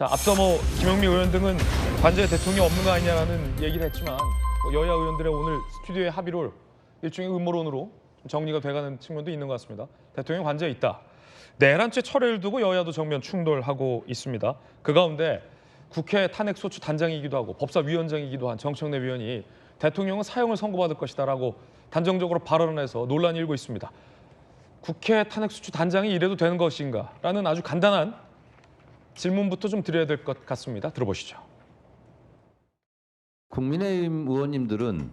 자, 앞서 김영미 의원 등은 관저에 대통령 없는 거 아니냐라는 얘기를 했지만 여야 의원들의 오늘 스튜디오의 합의로 일종의 음모론으로 정리가 돼가는 측면도 있는 것 같습니다. 대통령 관저에 있다. 내란죄 철회를 두고 여야도 정면 충돌하고 있습니다. 그 가운데 국회 탄핵소추 단장이기도 하고 법사위원장이기도 한 정청래 위원이 대통령은 사형을 선고받을 것이다라고 단정적으로 발언을 해서 논란이 일고 있습니다. 국회 탄핵소추 단장이 이래도 되는 것인가라는 아주 간단한 질문부터 좀 드려야 될 것 같습니다. 들어보시죠. 국민의힘 의원님들은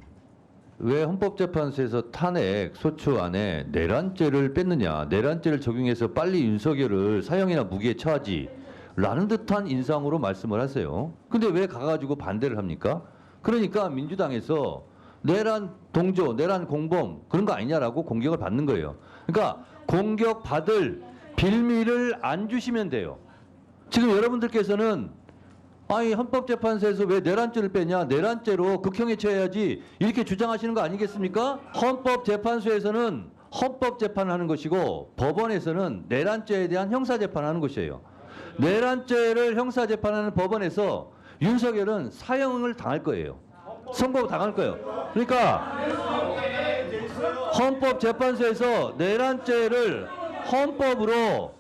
왜 헌법재판소에서 탄핵 소추 안에 내란죄를 뺐느냐, 내란죄를 적용해서 빨리 윤석열을 사형이나 무기에 처하지 라는 듯한 인상으로 말씀을 하세요. 근데 왜 가가지고 반대를 합니까? 그러니까 민주당에서 내란 동조, 내란 공범 그런 거 아니냐라고 공격을 받는 거예요. 그러니까 공격받을 빌미를 안 주시면 돼요. 지금 여러분들께서는 아니 헌법재판소에서 왜 내란죄를 빼냐, 내란죄로 극형에 처해야지 이렇게 주장하시는 거 아니겠습니까? 헌법재판소에서는 헌법재판을 하는 것이고 법원에서는 내란죄에 대한 형사재판을 하는 것이에요. 내란죄를 형사재판하는 법원에서 윤석열은 사형을 당할 거예요. 선고 당할 거예요. 그러니까 헌법재판소에서 내란죄를 헌법으로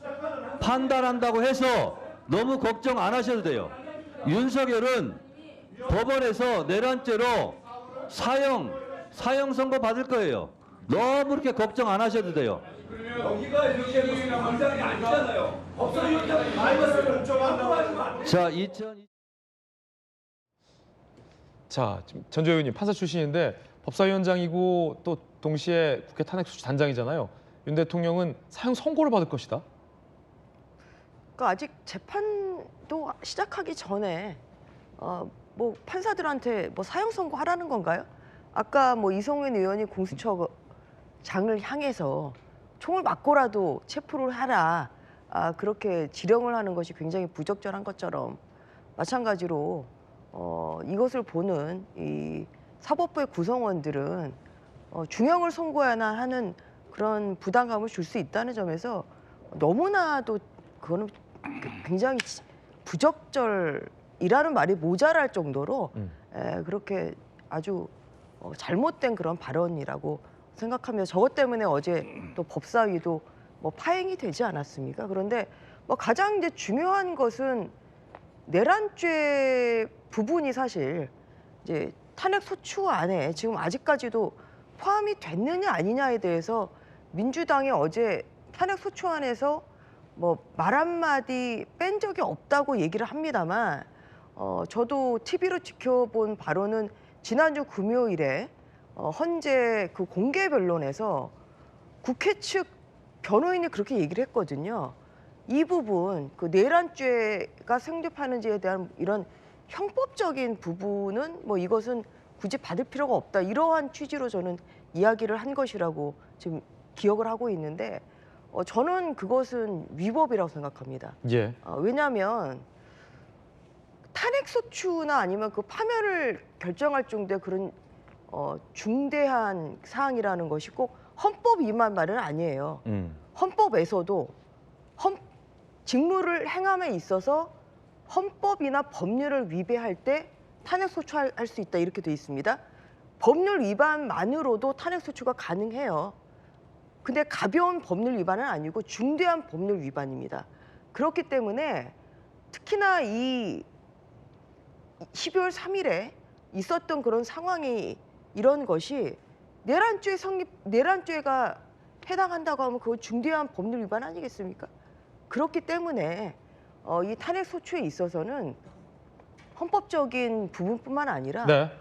판단한다고 해서 너무 걱정 안 하셔도 돼요. 윤석열은 법원에서 내란죄로 사형 선고 받을 거예요. 너무 그렇게 걱정 안 하셔도 돼요. 여기가 이렇게 무슨 광장이 아니잖아요. 법사위원장이 말씀을 좀 자, 자, 지금 전조 의원님 판사 출신인데 법사위원장이고 또 동시에 국회 탄핵소추 단장이잖아요. 윤 대통령은 사형 선고를 받을 것이다. 그러니까 아직 재판도 시작하기 전에 뭐 판사들한테 뭐 사형 선고하라는 건가요? 아까 뭐 이성윤 의원이 공수처장을 향해서 총을 맞고라도 체포를 하라 그렇게 지령을 하는 것이 굉장히 부적절한 것처럼 마찬가지로 이것을 보는 이 사법부의 구성원들은 중형을 선고해야 하는 그런 부담감을 줄 수 있다는 점에서 너무나도 그거는 굉장히 부적절이라는 말이 모자랄 정도로 그렇게 아주 잘못된 그런 발언이라고 생각하며 저것 때문에 어제 또 법사위도 뭐 파행이 되지 않았습니까? 그런데 뭐 가장 이제 중요한 것은 내란죄 부분이 사실 이제 탄핵 소추 안에 지금 아직까지도 포함이 됐느냐 아니냐에 대해서 민주당이 어제 탄핵 소추안에서 뭐 말 한마디 뺀 적이 없다고 얘기를 합니다만 저도 TV로 지켜본 바로는 지난주 금요일에 헌재 그 공개 변론에서 국회 측 변호인이 그렇게 얘기를 했거든요. 이 부분 그 내란죄가 성립하는지에 대한 이런 형법적인 부분은 뭐 이것은 굳이 받을 필요가 없다. 이러한 취지로 저는 이야기를 한 것이라고 지금 기억을 하고 있는데 저는 그것은 위법이라고 생각합니다. 예. 왜냐하면 탄핵소추나 아니면 그 파면을 결정할 정도의 그런 중대한 사항이라는 것이 꼭 헌법 위반 말은 아니에요. 헌법에서도 직무를 행함에 있어서 헌법이나 법률을 위배할 때 탄핵소추할 수 있다 이렇게 돼 있습니다. 법률 위반만으로도 탄핵소추가 가능해요. 근데 가벼운 법률 위반은 아니고 중대한 법률 위반입니다. 그렇기 때문에 특히나 이 12월 3일에 있었던 그런 상황이 이런 것이 내란죄가 해당한다고 하면 그건 중대한 법률 위반 아니겠습니까? 그렇기 때문에 이 탄핵 소추에 있어서는 헌법적인 부분뿐만 아니라 네.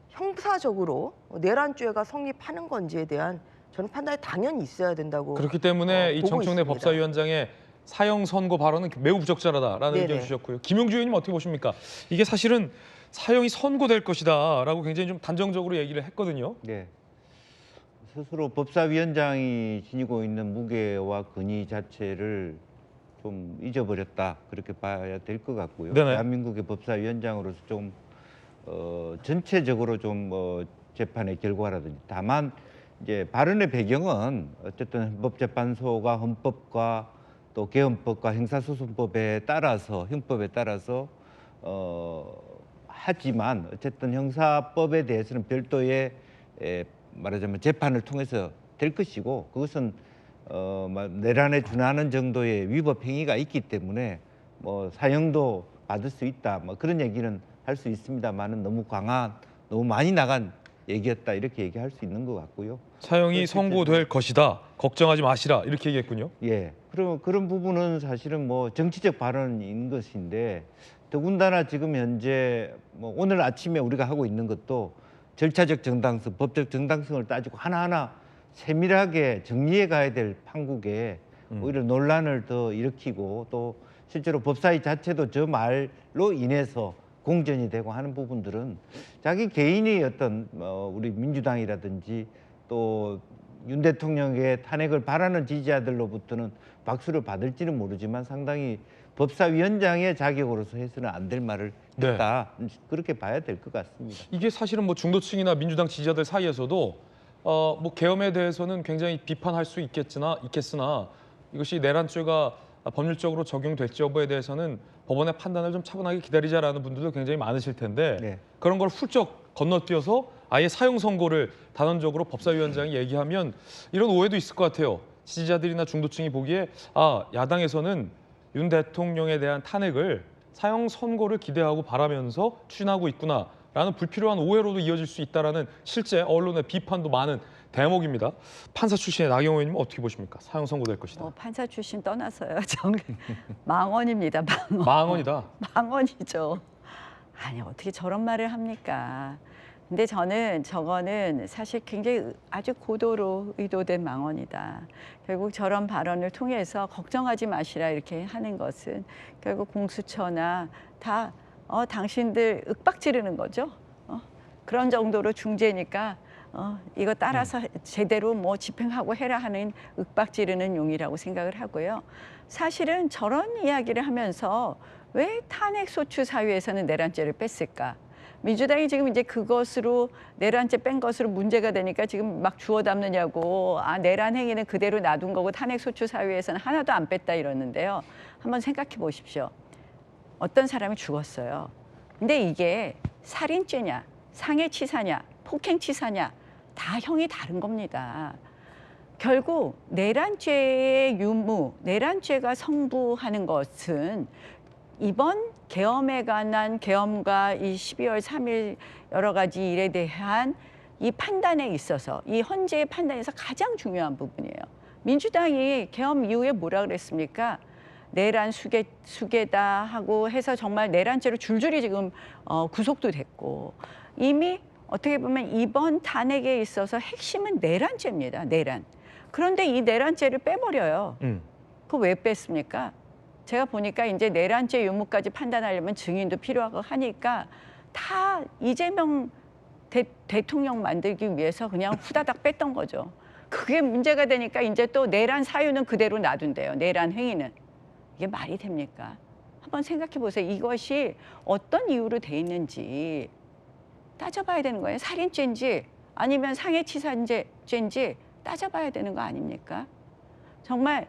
형사적으로 내란죄가 성립하는 건지에 대한 저는 판단이 당연히 있어야 된다고 그렇기 때문에 이 보고 정청래 있습니다. 법사위원장의 사형 선고 발언은 매우 부적절하다라는 네네. 의견 주셨고요. 김용주 의원님 어떻게 보십니까? 이게 사실은 사형이 선고될 것이다라고 굉장히 좀 단정적으로 얘기를 했거든요. 네. 스스로 법사위원장이 지니고 있는 무게와 권위 자체를 좀 잊어버렸다 그렇게 봐야 될 것 같고요. 네네. 대한민국의 법사위원장으로서 좀 전체적으로 좀 재판의 결과라든지 다만 이제 발언의 배경은 어쨌든 헌법재판소가 헌법과 또 개헌법과 형사소송법에 따라서 형법에 따라서 하지만 어쨌든 형사법에 대해서는 별도의 말하자면 재판을 통해서 될 것이고 그것은 내란에 준하는 정도의 위법 행위가 있기 때문에 뭐 사형도 받을 수 있다 뭐 그런 얘기는 할 수 있습니다만은 너무 강한 너무 많이 나간 얘기였다 이렇게 얘기할 수 있는 것 같고요. 사형이 선고될 것이다. 걱정하지 마시라 이렇게 얘기했군요. 예, 그런 부분은 사실은 뭐 정치적 발언인 것인데 더군다나 지금 현재 뭐 오늘 아침에 우리가 하고 있는 것도 절차적 정당성, 법적 정당성을 따지고 하나하나 세밀하게 정리해 가야 될 판국에 오히려 논란을 더 일으키고 또 실제로 법사위 자체도 저 말로 인해서 공전이 되고 하는 부분들은 자기 개인의 어떤 우리 민주당이라든지 또 윤 대통령의 탄핵을 바라는 지지자들로부터는 박수를 받을지는 모르지만 상당히 법사위원장의 자격으로서 해서는 안 될 말을 네. 했다. 그렇게 봐야 될 것 같습니다. 이게 사실은 뭐 중도층이나 민주당 지지자들 사이에서도 뭐 계엄에 대해서는 굉장히 비판할 수 있겠으나 이것이 내란죄가 법률적으로 적용될지 여부에 대해서는 법원의 판단을 좀 차분하게 기다리자라는 분들도 굉장히 많으실 텐데 네. 그런 걸 훌쩍 건너뛰어서 아예 사형 선고를 단언적으로 법사위원장이 얘기하면 이런 오해도 있을 것 같아요. 지지자들이나 중도층이 보기에 야당에서는 윤 대통령에 대한 탄핵을 사형 선고를 기대하고 바라면서 추진하고 있구나라는 불필요한 오해로도 이어질 수 있다라는 실제 언론의 비판도 많은 대목입니다. 판사 출신의 나경원 의원님 어떻게 보십니까? 사형 선고될 것이다. 판사 출신 떠나서요. 저는 망언입니다. 망언. 망언이다. 망언이죠. 아니 어떻게 저런 말을 합니까? 근데 저거는 사실 굉장히 아주 고도로 의도된 망언이다. 결국 저런 발언을 통해서 걱정하지 마시라 이렇게 하는 것은 결국 공수처나 다 당신들 윽박 지르는 거죠. 그런 정도로 중재니까 이거 따라서 제대로 뭐 집행하고 해라 하는 윽박 지르는 용이라고 생각을 하고요. 사실은 저런 이야기를 하면서 왜 탄핵 소추 사유에서는 내란죄를 뺐을까? 민주당이 지금 이제 그것으로 내란죄 뺀 것으로 문제가 되니까 지금 막 주워 담느냐고 내란 행위는 그대로 놔둔 거고 탄핵 소추 사유에서는 하나도 안 뺐다 이러는데요. 한번 생각해 보십시오. 어떤 사람이 죽었어요. 근데 이게 살인죄냐, 상해치사냐, 폭행치사냐 다 형이 다른 겁니다. 결국 내란죄의 유무, 내란죄가 성부하는 것은 이번 계엄에 관한 계엄과 이 12월 3일 여러 가지 일에 대한 이 판단에 있어서 이 헌재의 판단에서 가장 중요한 부분이에요. 민주당이 계엄 이후에 뭐라 그랬습니까? 내란 수계다 하고 해서 정말 내란죄로 줄줄이 지금 구속도 됐고 이미 어떻게 보면 이번 탄핵에 있어서 핵심은 내란죄입니다. 내란. 그런데 이 내란죄를 빼버려요. 그거 왜 뺐습니까? 제가 보니까 이제 내란죄 유무까지 판단하려면 증인도 필요하고 하니까 다 이재명 대통령 만들기 위해서 그냥 후다닥 뺐던 거죠. 그게 문제가 되니까 이제 또 내란 사유는 그대로 놔둔대요. 내란 행위는. 이게 말이 됩니까? 한번 생각해 보세요. 이것이 어떤 이유로 돼 있는지 따져봐야 되는 거예요. 살인죄인지 아니면 상해치사죄인지 따져봐야 되는 거 아닙니까? 정말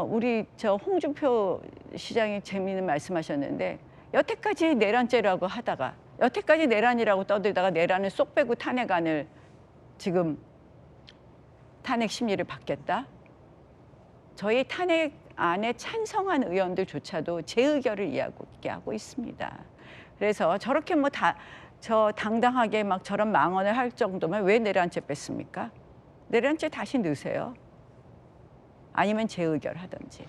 우리 홍준표 시장이 재미있는 말씀하셨는데 여태까지 내란죄라고 하다가 여태까지 내란이라고 떠들다가 내란을 쏙 빼고 탄핵안을 지금 탄핵 심리를 받겠다. 저희 탄핵안에 찬성한 의원들조차도 재의결을 이야기하고 있습니다. 그래서 저렇게 뭐 당당하게 막 저런 망언을 할 정도면 왜 내란죄 뺐습니까? 내란죄 다시 넣으세요. 아니면 재의결 하든지.